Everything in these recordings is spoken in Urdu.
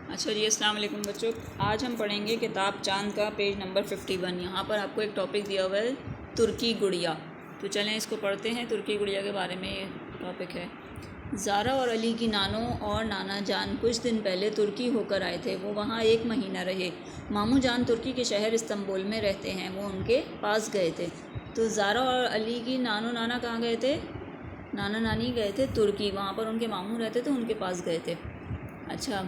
اچھا جی، السلام علیکم بچوں. آج ہم پڑھیں گے کتاب چاند کا پیج نمبر 51. یہاں پر آپ کو ایک ٹاپک دیا ہوا ہے ترکی گڑیا. تو چلیں اس کو پڑھتے ہیں. ترکی گڑیا کے بارے میں یہ ٹاپک ہے. زارا اور علی کی نانو اور نانا جان کچھ دن پہلے ترکی ہو کر آئے تھے. وہ وہاں 1 مہینہ رہے. ماموں جان ترکی کے شہر استنبول میں رہتے ہیں. وہ ان کے پاس گئے تھے. تو زارا اور علی کی نانو نانا کہاں گئے تھے؟ نانا نانی گئے تھے ترکی. وہاں پر ان کے ماموں رہتے تھے، ان کے پاس گئے تھے. اچھا،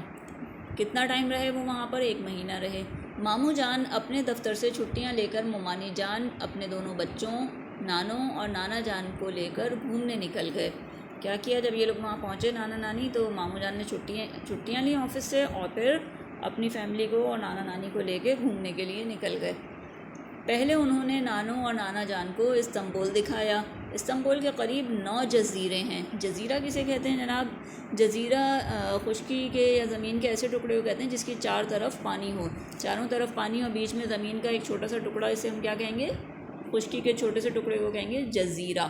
کتنا ٹائم رہے وہ وہاں پر؟ 1 مہینہ رہے. ماموں جان اپنے دفتر سے چھٹیاں لے کر ممانی جان اپنے دونوں بچوں نانو اور نانا جان کو لے کر گھومنے نکل گئے. کیا کیا جب یہ لوگ وہاں پہنچے نانا نانی؟ تو ماموں جان نے چھٹیاں لیں آفس سے اور پھر اپنی فیملی کو اور نانا نانی کو لے کے گھومنے کے لیے نکل گئے. پہلے انہوں نے نانو اور نانا جان کو استنبول دکھایا. استنبول کے قریب 9 جزیرے ہیں. جزیرہ کسے کہتے ہیں جناب؟ جزیرہ خشکی کے یا زمین کے ایسے ٹکڑے کو کہتے ہیں جس کی 4 طرف پانی ہو، چاروں طرف پانی اور بیچ میں زمین کا ایک چھوٹا سا ٹکڑا. اسے ہم کیا کہیں گے؟ خشکی کے چھوٹے سے ٹکڑے کو کہیں گے جزیرہ.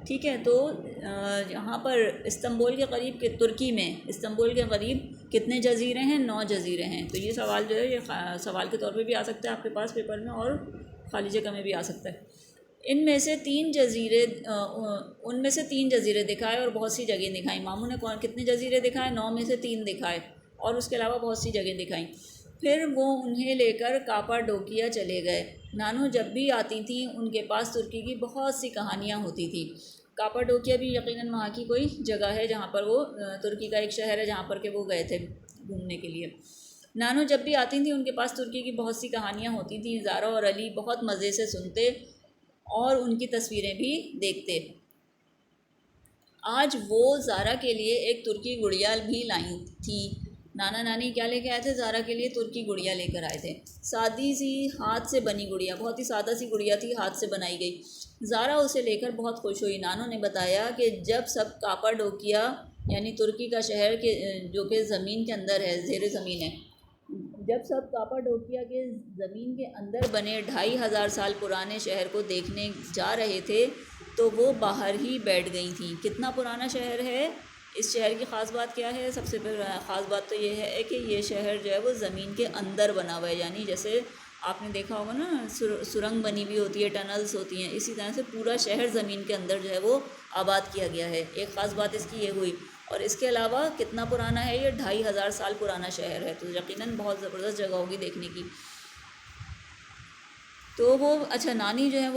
ٹھیک ہے. تو یہاں پر استنبول کے قریب ترکی میں استنبول کے قریب کتنے جزیرے ہیں؟ 9 جزیرے ہیں. تو یہ سوال جو ہے یہ سوال کے طور پہ بھی آ سکتا ہے آپ کے پاس پیپر میں، اور خالی جگہ میں بھی آ سکتا ہے. ان میں سے 3 جزیرے دکھائے اور بہت سی جگہیں دکھائیں. ماموں نے کتنے جزیرے دکھائے؟ 9 میں سے 3 دکھائے اور اس کے علاوہ بہت سی جگہیں دکھائیں. پھر وہ انہیں لے کر کاپاڈوکیا چلے گئے. نانو جب بھی آتی تھیں ان کے پاس ترکی کی بہت سی کہانیاں ہوتی تھیں. کاپاڈوکیا بھی یقیناً وہاں کی کوئی جگہ ہے جہاں پر وہ ترکی کا ایک شہر ہے جہاں پر کہ وہ گئے تھے گھومنے کے لیے. نانو جب بھی آتی تھیں ان کے پاس ترکی کی بہت سی کہانیاں ہوتی تھیں. زارا اور علی بہت مزے سے سنتے اور ان کی تصویریں بھی دیکھتے. آج وہ زارا کے لیے ایک ترکی گڑیا بھی لائی تھی. نانا نانی کیا لے کے آئے تھے؟ زارا کے لیے ترکی گڑیا لے کر آئے تھے. سادی سی ہاتھ سے بنی گڑیا، بہت ہی سادہ سی گڑیا تھی، ہاتھ سے بنائی گئی. زارا اسے لے کر بہت خوش ہوئی. نانو نے بتایا کہ جب سب کاپاڈوکیا یعنی ترکی کا شہر کے جو کہ زمین کے اندر ہے، زیر زمین ہے، جب سب کاپاڈوکیا کے زمین کے اندر بنے 2500 سال پرانے شہر کو دیکھنے جا رہے تھے تو وہ باہر ہی بیٹھ گئی تھیں. کتنا پرانا شہر ہے؟ اس شہر کی خاص بات کیا ہے؟ سب سے خاص بات تو یہ ہے کہ یہ شہر جو ہے وہ زمین کے اندر بنا ہوا ہے. یعنی جیسے آپ نے دیکھا ہوگا نا سرنگ بنی ہوئی ہوتی ہے، ٹنلز ہوتی ہیں، اسی طرح سے پورا شہر زمین کے اندر جو ہے وہ آباد کیا گیا ہے. ایک خاص بات اس کی یہ ہوئی. اور اس کے علاوہ کتنا پرانا ہے یہ؟ 2500 سال پرانا شہر ہے. تو یقیناً بہت زبردست جگہ ہوگی دیکھنے کی. تو وہ اچھا نانی جو ہے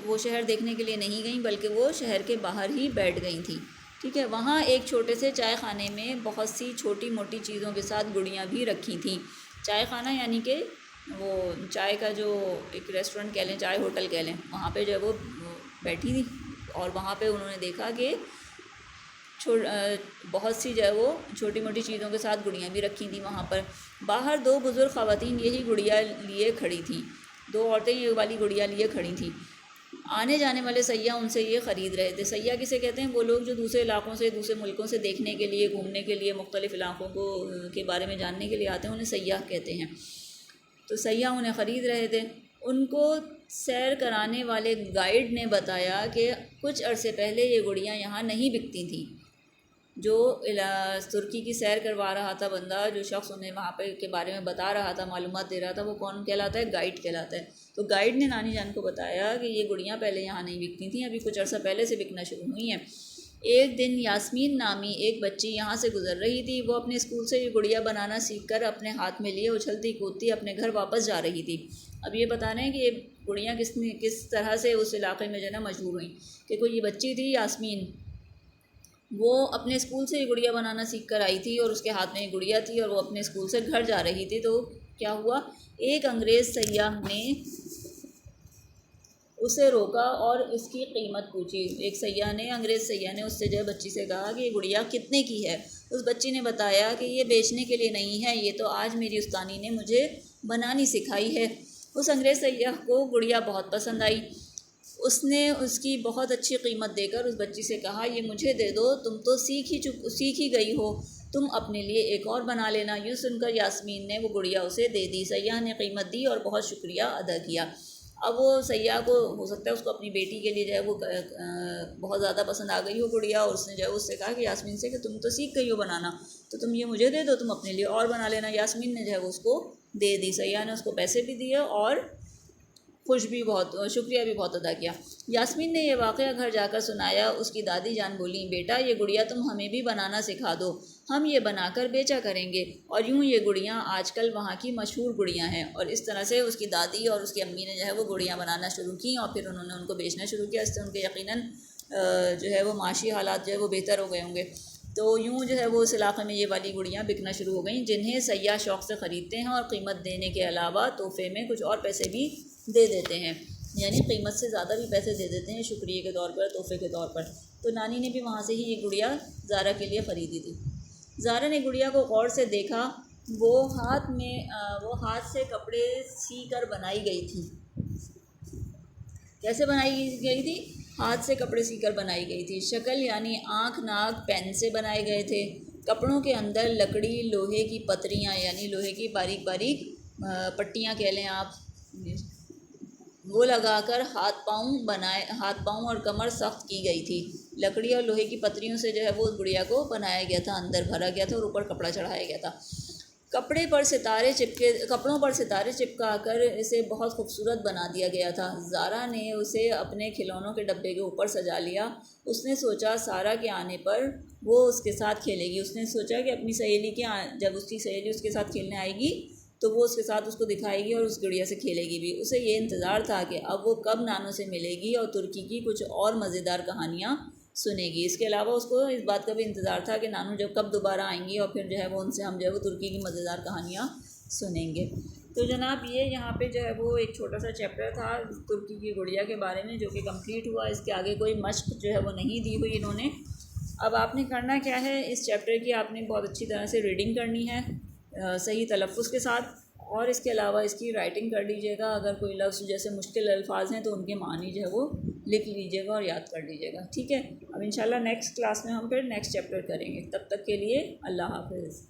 وہ شہر دیکھنے کے لیے نہیں گئیں بلکہ وہ شہر کے باہر ہی بیٹھ گئی تھیں. ٹھیک ہے. وہاں ایک چھوٹے سے چائے خانے میں بہت سی چھوٹی موٹی چیزوں کے ساتھ گڑیاں بھی رکھی تھیں. چائے خانہ یعنی کہ وہ چائے کا جو ایک ریسٹورنٹ کہہ لیں، چائے ہوٹل کہہ لیں، وہاں پہ جو ہے وہ بیٹھی تھی. اور وہاں پہ انہوں نے دیکھا کہ بہت سی جو ہے وہ چھوٹی موٹی چیزوں کے ساتھ گڑیاں بھی رکھی تھیں وہاں پر. باہر 2 بزرگ خواتین یہی گڑیا لیے کھڑی تھیں. 2 عورتیں یہ والی گڑیا لیے کھڑی تھیں. آنے جانے والے سیاح ان سے یہ خرید رہے تھے. سیاح کسے کہتے ہیں؟ وہ لوگ جو دوسرے علاقوں سے، دوسرے ملکوں سے دیکھنے کے لیے، گھومنے کے لیے، مختلف علاقوں کے بارے میں جاننے کے لیے آتے ہیں، انہیں سیاح کہتے ہیں. تو سیاح انہیں خرید رہے تھے. ان کو سیر کرانے والے گائیڈ نے بتایا کہ کچھ عرصے پہلے یہ گڑیاں یہاں نہیں بکتی تھیں. جو ترکی کی سیر کروا رہا تھا بندہ، جو شخص انہیں وہاں پہ کے بارے میں بتا رہا تھا، معلومات دے رہا تھا، وہ کون کہلاتا ہے؟ گائیڈ کہلاتا ہے. تو گائیڈ نے نانی جان کو بتایا کہ یہ گڑیاں پہلے یہاں نہیں بکتی تھیں، ابھی کچھ عرصہ پہلے سے بکنا شروع ہوئی ہیں. ایک دن یاسمین نامی ایک بچی یہاں سے گزر رہی تھی. وہ اپنے اسکول سے یہ گڑیا بنانا سیکھ کر اپنے ہاتھ میں لیے اچھلتی کودتی اپنے گھر واپس جا رہی تھی. اب یہ بتا رہے ہیں کہ یہ گڑیاں کس طرح سے اس علاقے میں جو ہے نا مشہور ہوئیں. کہ کوئی یہ بچی تھی یاسمین، وہ اپنے اسکول سے یہ گڑیا بنانا سیکھ کر آئی تھی اور اس کے ہاتھ میں یہ گڑیا تھی اور وہ اپنے اسکول سے گھر جا رہی تھی. تو کیا ہوا؟ ایک انگریز سیاح نے اسے روکا اور اس کی قیمت پوچھی. ایک انگریز سیاح نے اس سے جو ہے بچی سے کہا کہ یہ گڑیا کتنے کی ہے؟ اس بچی نے بتایا کہ یہ بیچنے کے لیے نہیں ہے، یہ تو آج میری استانی نے مجھے بنانی سکھائی ہے. اس انگریز سیاح کو گڑیا بہت پسند آئی. اس نے اس کی بہت اچھی قیمت دے کر اس بچی سے کہا یہ مجھے دے دو، تم تو سیکھ ہی گئی ہو، تم اپنے لیے ایک اور بنا لینا. یوں سن کر یاسمین نے وہ گڑیا اسے دے دی. سیاح نے قیمت دی اور بہت شکریہ ادا کیا. اب وہ سیاح کو ہو سکتا ہے اس کو اپنی بیٹی کے لیے جو ہے وہ بہت زیادہ پسند آ گئی ہو گڑیا، اور اس نے جو ہے اس سے کہا کہ یاسمین سے کہ تم تو سیکھ گئی ہو بنانا، تو تم یہ مجھے دے دو، تم اپنے لیے اور بنا لینا۔ یاسمین نے جو ہے وہ اس کو دے دی، سیاح نے اس کو پیسے بھی دیے اور خوش بھی بہت، شکریہ بھی بہت ادا کیا۔ یاسمین نے یہ واقعہ گھر جا کر سنایا۔ اس کی دادی جان بولیں، بیٹا یہ گڑیا تم ہمیں بھی بنانا سکھا دو، ہم یہ بنا کر بیچا کریں گے۔ اور یوں یہ گڑیاں آج کل وہاں کی مشہور گڑیاں ہیں۔ اور اس طرح سے اس کی دادی اور اس کی امی نے جو ہے وہ گڑیاں بنانا شروع کی، اور پھر انہوں نے ان کو بیچنا شروع کیا۔ اس سے ان کے یقیناً جو ہے وہ معاشی حالات جو ہے وہ بہتر ہو گئے ہوں گے۔ تو یوں جو ہے وہ اس علاقے میں یہ والی گڑیاں بکنا شروع ہو گئیں، جنہیں سیاح شوق سے خریدتے ہیں اور قیمت دینے کے علاوہ تحفے میں کچھ اور پیسے بھی دے دیتے ہیں، یعنی قیمت سے زیادہ بھی پیسے دے دیتے ہیں شکریہ کے طور پر، تحفے کے طور پر۔ تو نانی نے بھی وہاں سے ہی یہ گڑیا زارا کے لیے خریدی تھی۔ زارا نے گڑیا کو غور سے دیکھا، وہ ہاتھ سے کپڑے سی کر بنائی گئی تھی۔ کیسے بنائی گئی تھی؟ ہاتھ سے کپڑے سی کر بنائی گئی تھی۔ شکل یعنی آنکھ، ناک پین سے بنائے گئے تھے۔ کپڑوں کے اندر لکڑی، لوہے کی پتریاں یعنی لوہے کی باریک باریک پٹیاں کہہ لیں آپ، وہ لگا کر ہاتھ پاؤں اور کمر سخت کی گئی تھی۔ لکڑی اور لوہے کی پتریوں سے جو ہے وہ گڑیا کو بنایا گیا تھا، اندر بھرا گیا تھا اور اوپر کپڑا چڑھایا گیا تھا۔ کپڑوں پر ستارے چپکا کر اسے بہت خوبصورت بنا دیا گیا تھا۔ زارا نے اسے اپنے کھلونوں کے ڈبے کے اوپر سجا لیا۔ اس نے سوچا سارا کے آنے پر وہ اس کے ساتھ کھیلے گی۔ اس نے سوچا کہ اپنی سہیلی جب اس کی سہیلی اس کے ساتھ کھیلنے آئے گی تو وہ اس کے ساتھ اس کو دکھائے گی اور اس گڑیا سے کھیلے گی بھی۔ اسے یہ انتظار تھا کہ اب وہ کب نانو سے ملے گی اور ترکی کی کچھ اور مزیدار کہانیاں سنے گی۔ اس کے علاوہ اس کو اس بات کا بھی انتظار تھا کہ نانو جب کب دوبارہ آئیں گی اور پھر جو ہے وہ ان سے ہم جو ہے وہ ترکی کی مزیدار کہانیاں سنیں گے۔ تو جناب یہ یہاں پہ جو ہے وہ ایک چھوٹا سا چیپٹر تھا ترکی کی گڑیا کے بارے میں، جو کہ کمپلیٹ ہوا۔ اس کے آگے کوئی مشق جو ہے وہ نہیں دی ہوئی انہوں نے۔ اب آپ نے کرنا کیا ہے، اس چیپٹر کی آپ نے بہت اچھی طرح سے ریڈنگ کرنی ہے صحیح تلفظ کے ساتھ، اور اس کے علاوہ اس کی رائٹنگ کر لیجیے گا۔ اگر کوئی لفظ جیسے مشکل الفاظ ہیں تو ان کے معنی جو ہے وہ لکھ لیجیے گا اور یاد کر لیجیے گا، ٹھیک ہے۔ اب انشاءاللہ نیکسٹ کلاس میں ہم پھر نیکسٹ چیپٹر کریں گے۔ تب تک کے لیے اللہ حافظ۔